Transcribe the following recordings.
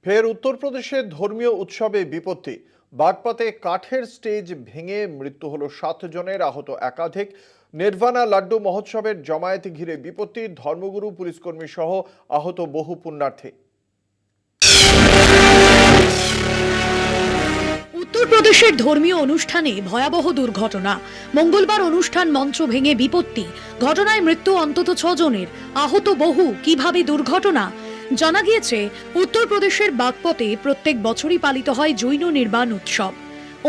ফের উত্তরপ্রদেশের ধর্মীয় উৎসবে বিপত্তি। বাগপাতে কাঠের স্টেজ ভেঙে মৃত্যু হলো 7 জনের, আহত একাধিক। নির্বাণা লাড্ডু মহোৎসবের জমায়েত ঘিরে বিপত্তি, ধর্মগুরু পুলিশকর্মী সহ আহত বহু পুণ্যার্থী। উত্তরপ্রদেশের ধর্মীয় অনুষ্ঠানে ভয়াবহ দুর্ঘটনা। মঙ্গলবার অনুষ্ঠান মঞ্চ ভেঙে বিপত্তি, ঘটনায় মৃত্যু অন্তত 6 জনের, আহত বহু। কিভাবে দুর্ঘটনা? জানা গিয়েছে, উত্তরপ্রদেশের বাগপতে প্রত্যেক বছরই পালিত হয় জৈন নির্বাণ উৎসব।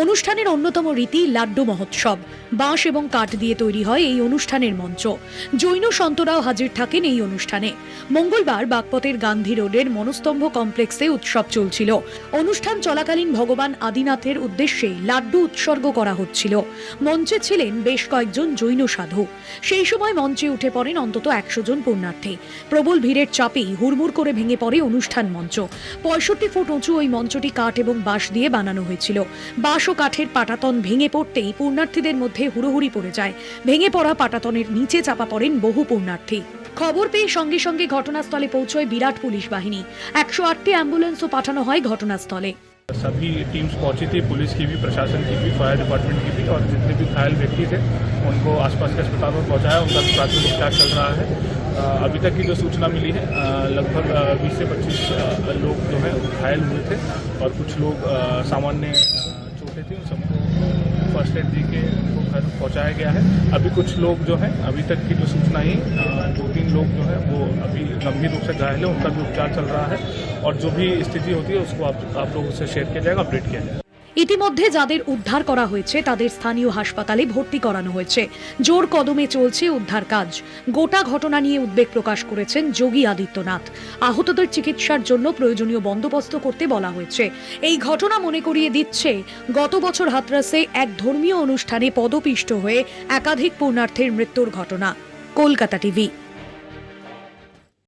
অনুষ্ঠানের অন্যতম রীতি লাড্ডু মহোৎসব। বাঁশ এবং কাঠ দিয়ে তৈরি হয় এই অনুষ্ঠানের মঞ্চ। জৈন সন্তরাও হাজির থাকেন এই অনুষ্ঠানে। মঙ্গলবার বাগপতের গান্ধী রোডের মনস্তম্ভ কমপ্লেক্সে উৎসব চলছিল। অনুষ্ঠান চলাকালীন ভগবান আদিনাথের উদ্দেশ্যে লাড্ডু উৎসর্গ করা হচ্ছিল। মঞ্চে ছিলেন বেশ কয়েকজন জৈন সাধু। সেই সময় মঞ্চে উঠে পড়েন অন্তত 100 জন পুণ্যার্থী। প্রবল ভিড়ের চাপেই হুড়মুড় করে ভেঙে পড়ে অনুষ্ঠান মঞ্চ। 65 ফুট উঁচু ওই মঞ্চটি কাঠ এবং বাঁশ দিয়ে বানানো হয়েছিল। বাঁশ ও কাঠের পাটাতন ভেঙে পড়তেই পুণ্যার্থীদের মধ্যে হুড়োহুড়ি পড়ে যায়। ভেঙে পড়া পাটাতনের নিচে চাপা পড়েন বহু পুণ্যার্থী। খবর পেয়ে সঙ্গে সঙ্গে ঘটনাস্থলে পৌঁছয় বিরাট পুলিশ বাহিনী। 108টি অ্যাম্বুলেন্সও পাঠানো হয় ঘটনাস্থলে। सभी टीम्स पहुंची थी, पुलिस की भी, प्रशासन की भी, फायर डिपार्टमेंट की भी, और जितने भी घायल व्यक्ति थे उनको आसपास के अस्पतालों में पहुंचाया। उनका प्राथमिक उपचार चल रहा है। अभी तक की जो सूचना मिली है, लगभग 20 से 25 लोग जो हैं घायल हुए थे और कुछ लोग सामान्य चोटें थी। उन सबको फर्स्ट एड दी के उनको घर पहुंचाया गया है। अभी कुछ लोग जो हैं, अभी तक की जो सूचना ही 2-3 लोग जो हैं वो अभी गंभीर रूप से घायल है। उनका भी उपचार चल रहा है और जो भी स्थिति होती है उसको आप लोगों से शेयर किया जाएगा, अपडेट किया जाएगा। ইতিমধ্যে যাদের উদ্ধার করা হয়েছে তাদের স্থানীয় হাসপাতালে ভর্তি করানো হয়েছে। জোর কদমে চলছে উদ্ধার কাজ। গোটা ঘটনা নিয়ে উদ্বেগ প্রকাশ করেছেন যোগী আদিত্যনাথ। আহতদের চিকিৎসার জন্য প্রয়োজনীয় বন্দোবস্ত করতে বলা হয়েছে। এই ঘটনা মনে করিয়ে দিচ্ছে গত বছর হাতরাসে এক ধর্মীয় অনুষ্ঠানে পদপিষ্ট হয়ে একাধিক পুণ্যার্থীর মৃত্যুর ঘটনা। কলকাতা টিভি।